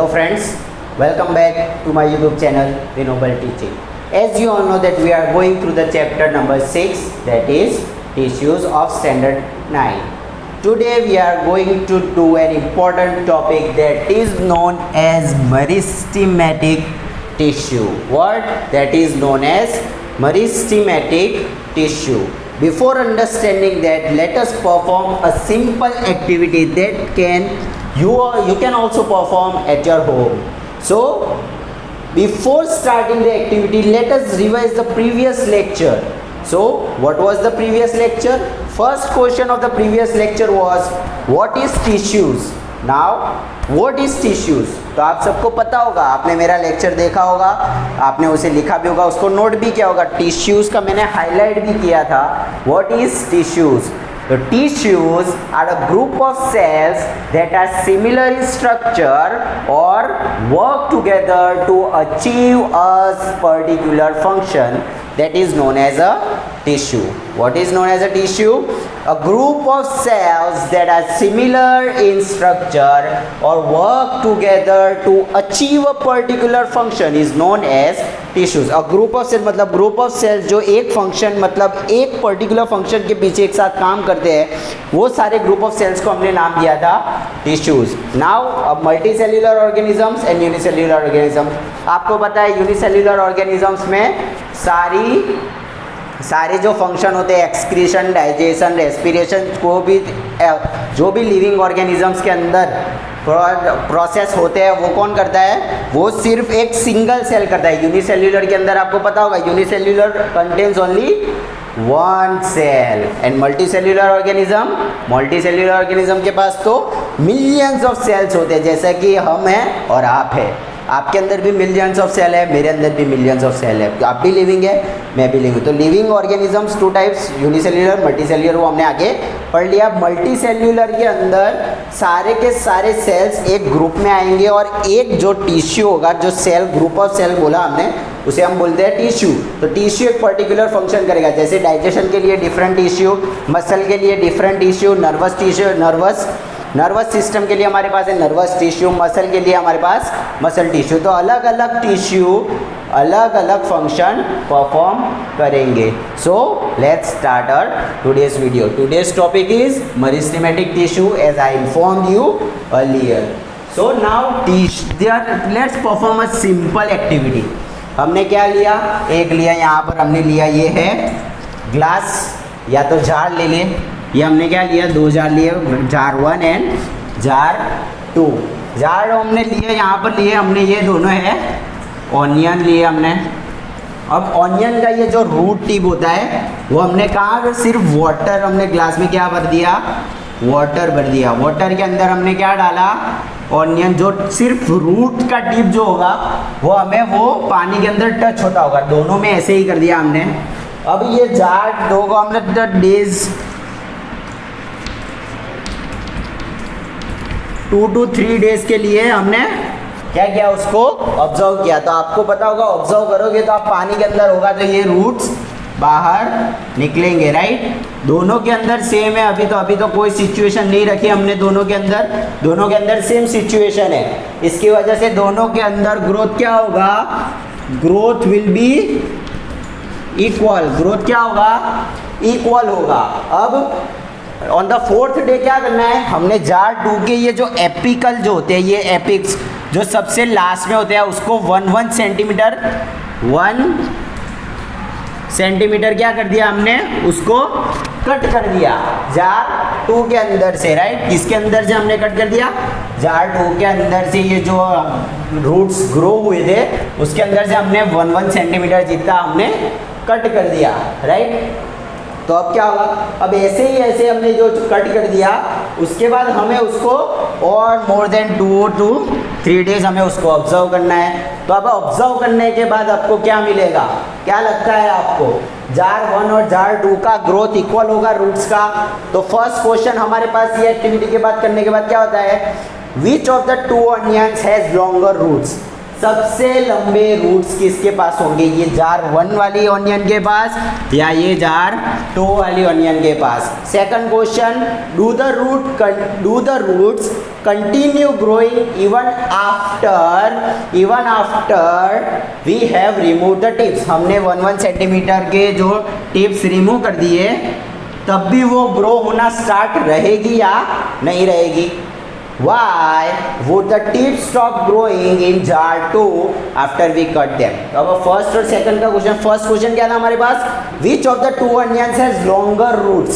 Hello friends, welcome back to my YouTube channel Renewable Teaching. As you all know that we are going through the chapter number 6, that is tissues of standard 9. Today we are going to do an important topic that is known as meristematic tissue. What? That is known as meristematic tissue. Before understanding that, let us perform a simple activity that you can also perform at your home. So before starting the activity, let us revise the previous lecture. So what was the previous lecture? First question of the previous lecture was what is tissues. Now what is tissues? तो आप सबको पता होगा, आपने मेरा lecture देखा होगा, आपने उसे लिखा भी होगा, उसको नोट भी किया होगा. टिश्यूज का मैंने हाईलाइट भी किया था. What is tissues? The tissues are a group of cells that are similar in structure or work together to achieve a particular function, that is known as a tissue. What is known as a tissue? A group of cells that are similar in structure or work together to achieve a particular function is known as tissues. और group of cell मतलब group of sales जो एक function मतलब एक particular function के पीछे एक साथ काम करते हैं, वो सारे ग्रुप ऑफ सेल्स को हमने नाम दिया था tissues. Now multi cellular organisms and unicellular organisms. आपको पता है यूनिसेल्यूलर ऑर्गेनिजम्स में सारे जो फंक्शन होते हैं, एक्सक्रीशन, डाइजेशन, रेस्पिरेशन, को भी जो भी लिविंग ऑर्गेनिजम्स के अंदर प्रोसेस होते हैं, वो कौन करता है? वो सिर्फ एक सिंगल सेल करता है. यूनिसेल्यूलर के अंदर आपको पता होगा unicellular contains only one cell. And multicellular organism के पास तो मिलियंस ऑफ सेल्स होते हैं, जैसा कि हम हैं और आप हैं. आपके अंदर भी मिलियंस ऑफ सेल है, मेरे अंदर भी मिलियंस ऑफ सेल है. आप भी लिविंग है, मैं भी लिविंग. तो living organisms two types, unicellular, multicellular, वो हमने आगे पढ़ लिया. मल्टीसेल्यूलर के अंदर सारे के सारे सेल्स एक ग्रुप में आएंगे और एक जो टिश्यू होगा, जो सेल ग्रुप ऑफ सेल बोला हमने, उसे हम बोलते हैं टिश्यू. तो टिश्यू एक पर्टिकुलर फंक्शन करेगा. जैसे डाइजेशन के लिए डिफरेंट टिश्यू, मसल के लिए different tissue, nervous tissue, nervous system के लिए हमारे पास है नर्वस टिश्यू, मसल के लिए हमारे पास मसल टिश्यू. तो अलग अलग टिश्यू अलग अलग फंक्शन परफॉर्म करेंगे. So let's start our today's video. Today's topic is meristematic tissue as I informed you earlier. So now let's perform a simple activity. हमने क्या लिया? एक लिया, यहाँ पर हमने लिया ये है ग्लास या तो जार ले लें. ये हमने क्या लिया? 2 जार लिए, जार 1 एंड जार 2. जार हमने लिए, यहाँ पर लिए हमने ये दोनों है ऑनियन लिए हमने. अब ऑनियन का ये जो रूट टिप होता है वो हमने कहा सिर्फ वाटर, हमने ग्लास में क्या भर दिया? वाटर भर दिया. वाटर के अंदर हमने क्या डाला? ऑनियन. जो सिर्फ रूट का टिप जो होगा वो हमें वो पानी के अंदर टच होता होगा. दोनों में ऐसे ही कर दिया हमने. अब ये जार 2 को हमने डेज 2 to 3 डेज के लिए हमने क्या किया? उसको ऑब्जर्व किया. तो आपको पता होगा, ऑब्जर्व करोगे तो आप पानी के अंदर होगा तो ये रूट्स बाहर निकलेंगे, राइट? दोनों के अंदर सेम है. अभी तो कोई सिचुएशन नहीं रखी हमने दोनों के अंदर सेम सिचुएशन है. इसकी वजह से दोनों के अंदर ग्रोथ क्या होगा? Growth will be equal. Growth क्या होगा? इक्वल होगा. अब ऑन द 4th डे क्या करना है? हमने जार 2 के ये जो एपिकल जो होते हैं, ये एपिक्स जो सबसे लास्ट में होते हैं, उसको 1 सेंटीमीटर क्या कर दिया हमने? उसको कट कर दिया जार 2 के अंदर से, राइट? किसके अंदर से हमने कट कर दिया? जार 2 के अंदर से. ये जो रूट्स ग्रो हुए थे उसके अंदर से हमने 1 सेंटीमीटर जितना हमने कट कर दिया, राइट? तो अब क्या होगा? अब ऐसे हमने जो कट कर दिया, उसके बाद हमें उसको और मोर देन 2 to 3 डेज हमें उसको ऑब्जर्व करना है. तो अब ऑब्जर्व करने के बाद आपको क्या मिलेगा? क्या लगता है आपको? जार 1 और जार 2 का ग्रोथ इक्वल होगा रूट्स का. तो फर्स्ट क्वेश्चन हमारे पास ये एक्टिविटी के बाद करने के बाद क्या होता है? Which of the 2 onions has longer roots? सबसे लंबे रूट्स किसके पास होंगे, ये जार 1 वाली ऑनियन के पास या ये जार 2 वाली ऑनियन के पास। Second question, do the roots continue growing even after we have remove the tips. हमने 1 सेंटीमीटर के जो टिप्स रिमूव कर दिए तब भी वो ग्रो होना स्टार्ट रहेगी या नहीं रहेगी। Why would the tips stop growing in jar 2 after we cut them? अब फर्स्ट और सेकंड का क्वेश्चन, फर्स्ट क्वेश्चन क्या था हमारे पास, which of the 2 onions has longer roots?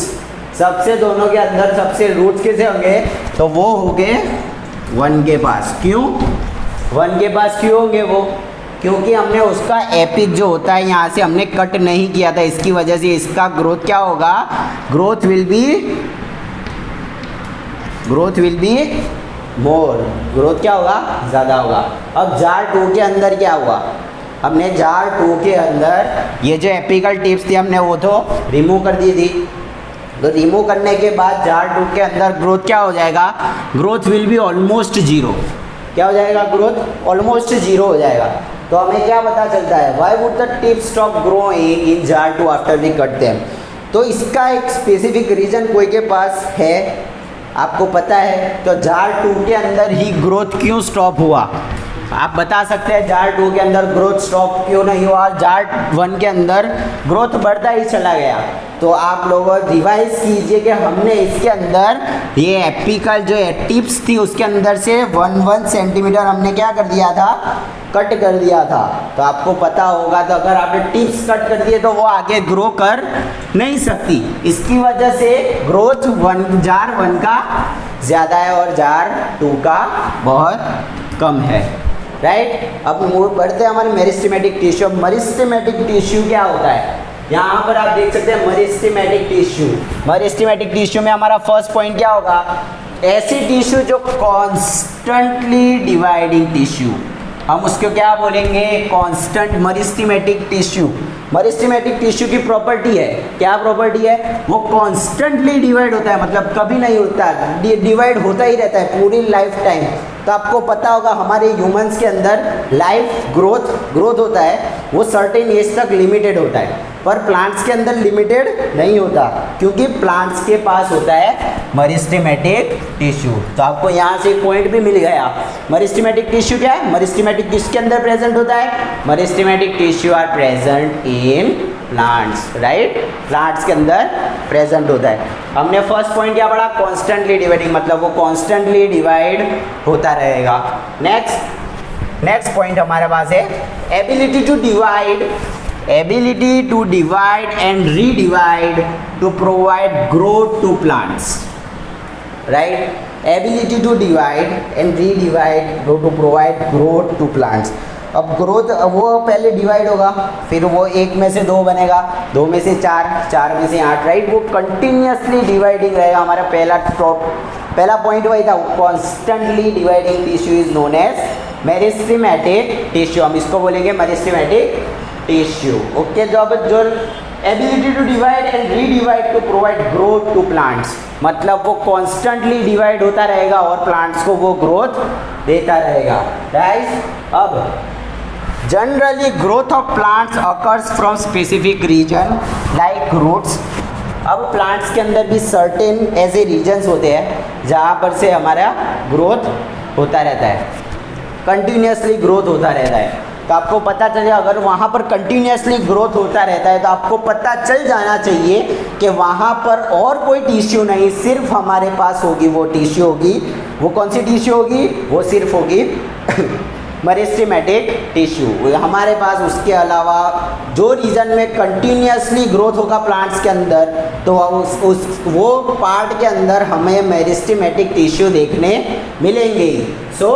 सबसे दोनों के अंदर सबसे रूट्स किसे होंगे, तो वो होंगे 1 के पास। क्यों 1 के पास क्यों होंगे वो, क्योंकि हमने उसका एपिक जो होता है यहाँ से हमने कट नहीं किया था, इसकी वजह से इसका ग्रोथ क्या होगा, growth will be more, growth क्या होगा, ज़्यादा होगा। अब जार 2 के अंदर क्या हुआ, हमने जार 2 के अंदर ये जो एपिकल टिप्स थी हमने वो तो रिमूव कर दी थी, तो रिमूव करने के बाद जार 2 के अंदर ग्रोथ क्या हो जाएगा, growth will be almost zero. क्या हो जाएगा, ग्रोथ ऑलमोस्ट जीरो हो जाएगा। तो हमें क्या पता चलता है, why would the tips stop growing in jar 2 after we cut them. तो इसका एक स्पेसिफिक रीजन कोई के पास है, आपको पता है, तो जार 2 के अंदर ही ग्रोथ क्यों स्टॉप हुआ, आप बता सकते हैं जार 2 के अंदर ग्रोथ स्टॉप क्यों नहीं हुआ, जार 1 के अंदर ग्रोथ बढ़ता ही चला गया। तो आप लोग रिवाइज कीजिए कि हमने इसके अंदर ये एपिकल जो टिप्स थी उसके अंदर से 1 सेंटीमीटर हमने क्या कर दिया था, कट कर दिया था। तो आपको पता होगा, तो अगर आपने टिप्स कट कर दिए तो वो आगे ग्रो कर नहीं सकती, इसकी वजह से ग्रोथ जार 1 का ज़्यादा है और जार 2 का बहुत कम है, राइट। अब बढ़ते हैं हमारे मेरिस्टेमेटिक टिश्यू। मेरिस्टेमेटिक टिश्यू क्या होता है, यहाँ पर आप देख सकते हैं मेरिस्टेमेटिक टिश्यू। मेरिस्टेमेटिक टिश्यू में हमारा फर्स्ट पॉइंट क्या होगा, ऐसी टिश्यू जो कॉन्स्टेंटली डिवाइडिंग टिश्यू, हम उसको क्या बोलेंगे, constant meristematic tissue. Meristematic tissue की प्रॉपर्टी है, क्या प्रॉपर्टी है, वो कॉन्स्टेंटली डिवाइड होता है, मतलब कभी नहीं होता, डिवाइड होता ही रहता है पूरी लाइफ टाइम। तो आपको पता होगा हमारे ह्यूमंस के अंदर लाइफ ग्रोथ होता है, वो सर्टेन एज तक लिमिटेड होता है, पर प्लांट्स के अंदर लिमिटेड नहीं होता, क्योंकि प्लांट्स के पास होता है मेरिस्टेमेटिक टिश्यू। तो आपको यहाँ से एक पॉइंट भी मिल गया। मेरिस्टेमेटिक टिश्यू क्या है, मेरिस्टेमेटिक किसके अंदर प्रेजेंट होता है, meristematic tissue are present in plants, right, plants के अंदर प्रेजेंट होता है। हमने फर्स्ट पॉइंट क्या पढ़ा, कॉन्स्टेंटली डिवाइडिंग, मतलब वो कॉन्स्टेंटली डिवाइड होता रहेगा। नेक्स्ट पॉइंट हमारे पास है ability to divide and redivide to provide growth to plants, right. Ability to divide and redivide to provide growth to plants. अब ग्रोथ वो पहले डिवाइड होगा, फिर वो 1 में से 2 बनेगा, 2 में से 4, 4 में से 8, राइट, वो कंटिन्यूसली डिवाइडिंग रहेगा। हमारा पहला पॉइंट वही था, constantly dividing tissue is known as meristematic tissue, हम इसको बोलेंगे मेरिस्टेमेटिक टिश्यू। ओके, जो ability to divide and redivide to provide growth to plants, मतलब वो कॉन्स्टेंटली डिवाइड होता रहेगा और प्लांट्स को वो ग्रोथ देता रहेगा, राइट। अब generally growth of plants occurs from specific region like roots. अब प्लांट्स के अंदर भी सर्टेन ऐसे रीजन्स होते हैं जहाँ पर से हमारा ग्रोथ होता रहता है, कंटिन्यूसली ग्रोथ होता रहता है। तो आपको पता चले, अगर वहाँ पर कंटिन्यूसली ग्रोथ होता रहता है तो आपको पता चल जाना चाहिए कि वहाँ पर और कोई टिश्यू नहीं, सिर्फ हमारे पास होगी वो टिश्यू होगी। वो कौन सी टिश्यू होगी, वो सिर्फ होगी मेरिस्टेमेटिक टिश्यू। हमारे पास उसके अलावा जो रीजन में कंटिन्यूसली ग्रोथ होगा प्लांट्स के अंदर, तो वो पार्ट के अंदर हमें मेरिस्टेमेटिक टिश्यू देखने मिलेंगे। सो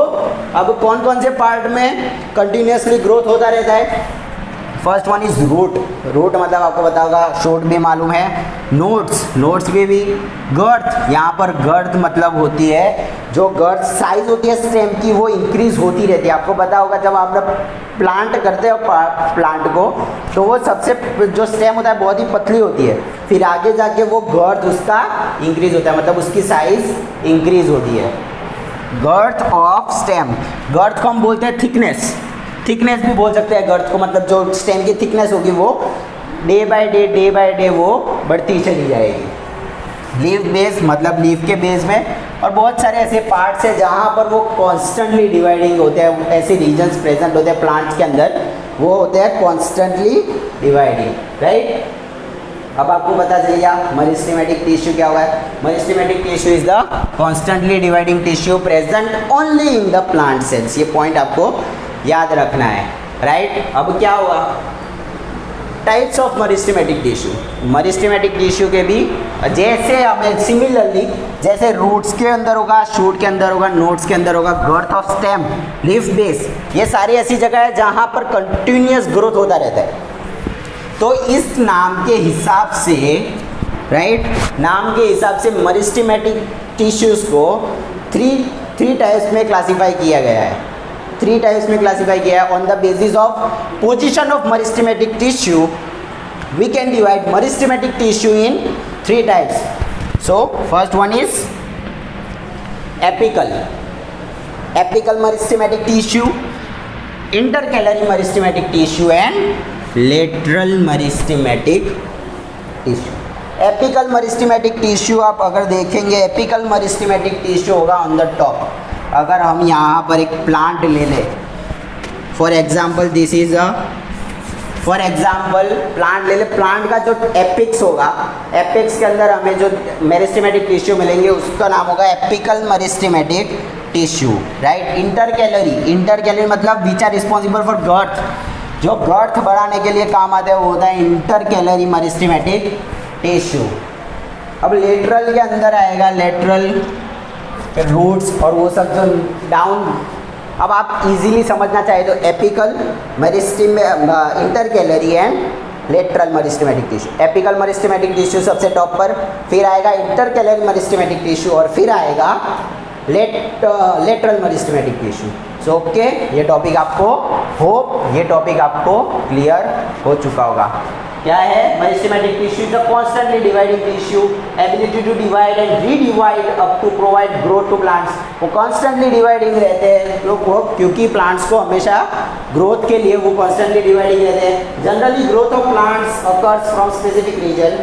अब कौन कौन से पार्ट में कंटिन्यूसली ग्रोथ होता रहता है, फर्स्ट वन इज रूट मतलब आपको पता होगा, शॉर्ट भी मालूम है, नोट्स में भी गर्थ, यहाँ पर गर्थ मतलब होती है, जो गर्थ साइज होती है स्टेम की वो इंक्रीज होती रहती है। आपको पता होगा जब आप प्लांट करते हो प्लांट को, तो वो सबसे जो स्टेम होता है बहुत ही पतली होती है, फिर आगे जाके वो गर्थ उसका इंक्रीज होता है, मतलब उसकी साइज इंक्रीज होती है। गर्थ ऑफ स्टेम, गर्थ को हम बोलते हैं थिकनेस, थिकनेस भी बोल सकते हैं गर्थ को, मतलब जो स्टेम की थिकनेस होगी वो डे बाय डे वो बढ़ती चली जाएगी। लीफ बेस मतलब लीफ के बेस में, और बहुत सारे ऐसे पार्ट्स हैं जहाँ पर वो कॉन्स्टेंटली डिवाइडिंग होते हैं, ऐसे रीजन्स प्रेजेंट होते हैं प्लांट्स के अंदर, वो होते हैं कॉन्स्टेंटली डिवाइडिंग, राइट। अब आपको पता चल गया मेरिस्टेमेटिक टिश्यू क्या होगा। Meristematic tissue is the constantly dividing tissue present only in the plant cells. ये पॉइंट आपको याद रखना है, राइट। अब क्या हुआ, types of meristematic tissue. Meristematic tissue के भी जैसे हमें सिमिलरली जैसे रूट्स के अंदर होगा, शूट के अंदर होगा, नोड्स के अंदर होगा, girth of stem, leaf base, ये सारी ऐसी जगह है जहाँ पर कंटिन्यूअस ग्रोथ होता रहता है। तो इस नाम के हिसाब से, राइट, नाम के हिसाब से मेरिस्टेमेटिक टिश्यूज़ को थ्री टाइप्स में क्लासीफाई किया गया है। 3 टाइप्स में क्लासीफाई किया है। On the basis of position of meristematic tissue we can divide meristematic tissue in 3 types. So first one is apical meristematic tissue, intercalary meristematic tissue and lateral meristematic tissue. Apical meristematic tissue आप अगर देखेंगे, apical meristematic tissue होगा on the top. अगर हम यहाँ पर एक plant ले लें, for example this is for example plant ले लें, प्लांट का जो एपिक्स होगा, एपिक्स के अंदर हमें जो मेरिस्टेमेटिक टिश्यू मिलेंगे उसका नाम होगा apical meristematic tissue, right. Intercalary मतलब which are responsible for girth, जो गर्थ बढ़ाने के लिए काम आता है वो होता है इंटरकैलरी मेरिस्टेमेटिक टिश्यू। अब लेटरल के अंदर आएगा लेटरल रूट्स और वो सब जो डाउन। अब आप इजीली समझना चाहे तो apical intercalary and lateral meristematic tissue. Apical meristematic tissue सबसे टॉप पर, फिर आएगा इंटरकैलरी मेरिस्टेमेटिक टिश्यू और फिर आएगा lateral meristematic tissue. So okay, ये टॉपिक आपको क्लियर हो चुका होगा। क्या है meristematic tissue? Is a constantly dividing tissue, ability to divide and redivide up to provide growth to plants. वो कॉन्स्टेंटली डिवाइडिंग रहते हैं क्योंकि प्लांट्स को हमेशा ग्रोथ के लिए वो कॉन्स्टेंटली डिवाइडिंग रहते हैं। Generally growth of plants occurs from specific region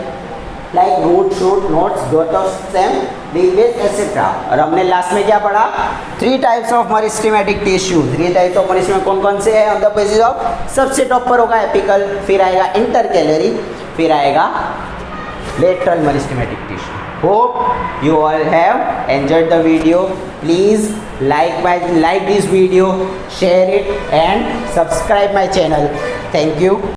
like root, shoot, nodes, growth of stem, leaf base etcetera. और हमने लास्ट में क्या पढ़ा? 3 types of meristematic tissue. 3 types of meristematic कौन कौन से हैं? ऑन द बेसिस ऑफ सबसे टॉप पर होगा एपिकल, फिर आएगा इंटरकैलरी, फिर आएगा lateral meristematic tissue. Hope you all have enjoyed the video. Please like this video, share it and subscribe my channel. Thank you.